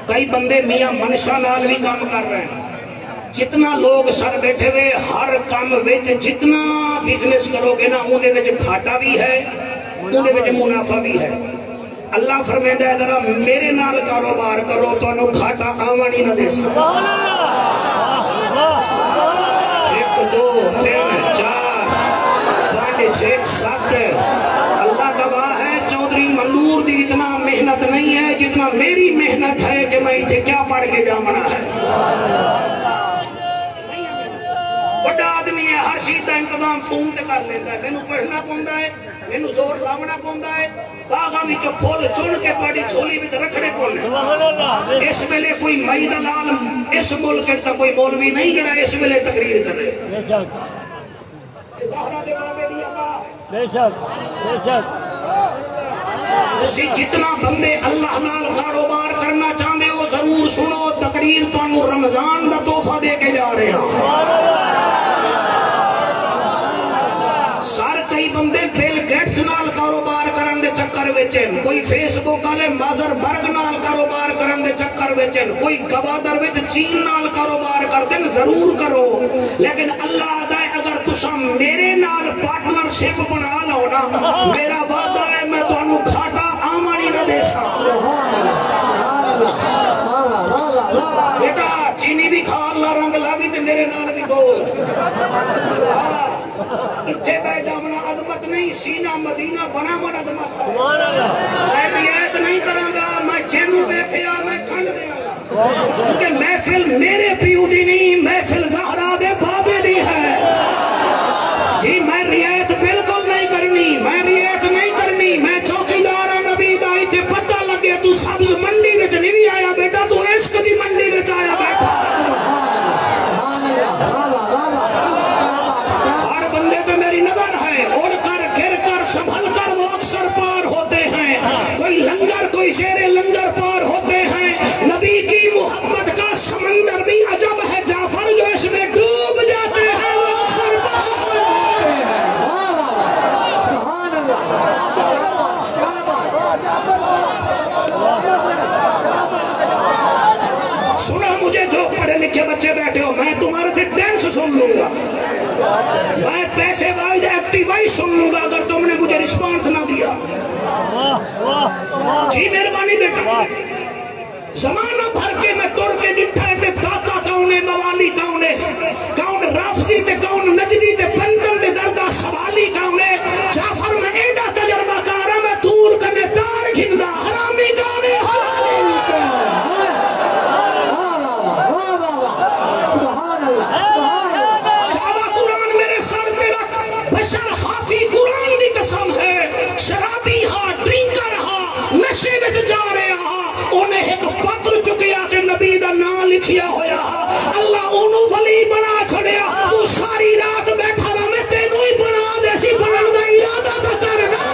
کئی بندے میاں منشا نال بھی کام کر رہے ہیں. جتنا لوگ سر بیٹھے ہوئے ہر کام وچ جتنا بزنس کرو گے نا اون دے وچ گھاٹا بھی ہے اون دے وچ منافع بھی ہے. اللہ فرمائندا ہے ذرا میرے نال کاروبار کرو تانوں گھاٹا آون ہی نہ دے. سبحان اللہ. 1 2 3 4 5 6 7 اللہ گواہ ہے چودھری منظور دی اتنا محنت نہیں ہے جتنا میری محنت ہے کہ میں اتنے کیا پڑھ کے جامنا ہے. بڑا آدمی ہے ہر چیز کا انتظام فون تے کر لیتا ہے. مینوں پڑھنا پوندا ہے مینوں زور لاونا پوندا ہے باغاں وچوں پھول چن کے تہاڈی جھولی وچ رکھنے پوندے. اس ویلے کوئی مئی دلال اس ملک تے کوئی مولوی نہیں جڑا اس ویلے تقریر کرے. بے شک بے شک. تسی جتنا بندے اللہ نال کاروبار کرنا چاہتے ہو ضرور سنو تقریر تانوں رمضان دا تحفہ دے کے جا رہے ہیں. سر کئی بندے بل گیٹس نال کاروبار کرن دے چکر وچ کوئی فیس بک والے مازر برگ نال کاروبار کرن دے چکر وچ کوئی گوادر وچ چین نال کاروبار کردے ضرور کرو لیکن اللہ دا اگر تساں میرے نال پارٹنرشپ بنا لو نا میرا وعدہ ہے میں تانوں گھاٹا آمن ہی نہ دے بیٹا. چینی بھی کھا اللہ رنگ لاوی تے میرے نال بھی بول. اتھے بے جامنا عظمت نہیں سینہ مدینہ بنا من عظمت. میں رعایت نہیں کراں گا میں جنوں دیکھیا میں چھنڈ دیاں گا کیونکہ محفل میرے پیو دی نہیں محفل زہرا دے بابے دی ہے. جی میں رعایت بالکل نہیں کرنی میں رعایت نہیں کرنی. میں چوکیدار ہاں نبی دا تے پتہ لگے تو سبز منڈی وچ نہیں آیا بیٹا تو عشق دی منڈی وچ آیا بیٹھا. ہر بندے پہ میری نظر ہے اڑ کر گر کر سنبھل کر وہ اکثر پار ہوتے ہیں. کوئی لنگر کوئی شیر لنگر پار ہوتے ہیں. نبی کی محبت کا سمندر بھی عجب ہے جعفر جو اس میں ڈوب جاتے ہیں وہ اکثر پار ہوتے ہیں. سنا مجھے جو پڑھے لکھے بچے بیٹھے ہو میں تمہارے سے ڈانس سن لوں گا میں پیسے وائز ایکٹیوائی سن لوں گا اگر تم نے مجھے رسپانس نہ دیا. جی مہربانی بیٹا. زمانہ بھر کے میں توڑ کے ڈٹھا تے داتا کون موالی کون رافضی تے کون نجدی تے بندن دے دردہ سوالی کون جعفر میں ایڈا تجربہ کارا میں دور کنے تار گھندا حرامی کون حلالی چاوا قرآن میرے سر پہ رکھ بشر حافی قرآن دی قسم ہے شرابی ہاں ڈرنکر ہاں نشے وچ جا رہے ہاں انہیں ایک پتر چکیا کہ نبی دا نام لکھیا ہویا اللہ انہوں ولی بنا چھڑیا تو ساری رات بیٹھا رہا میں تینوں ہی بنا دے سی بنا دا ارادہ تا کرنا.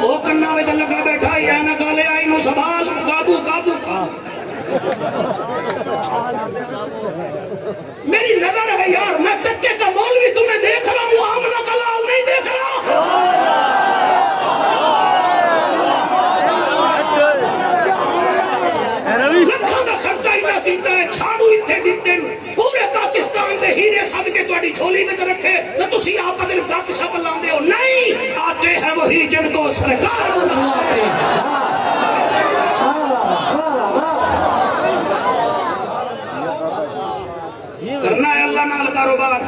وہ کنا میں تو لگا بیٹھا یا نہ گالے آئی نو سوال قابو میری نظر ہے یار میں ٹکے کا مولوی تمہیں دیکھ رہا ہوں آمنہ کلال نہیں دیکھ رہا. لکھاں دا خرچہ ہی نہ دیتا ہے چھاڑو اتھے دیتے پورے پاکستان دے ہیرے صدقے تواڈی جھولی میں رکھے تو تسی آپ دل گپ شپ لاندے ہو نہیں آتے ہیں وہی جن کو سرکار بلاتے ہیں. کرنا ہے اللہ نال کاروبار.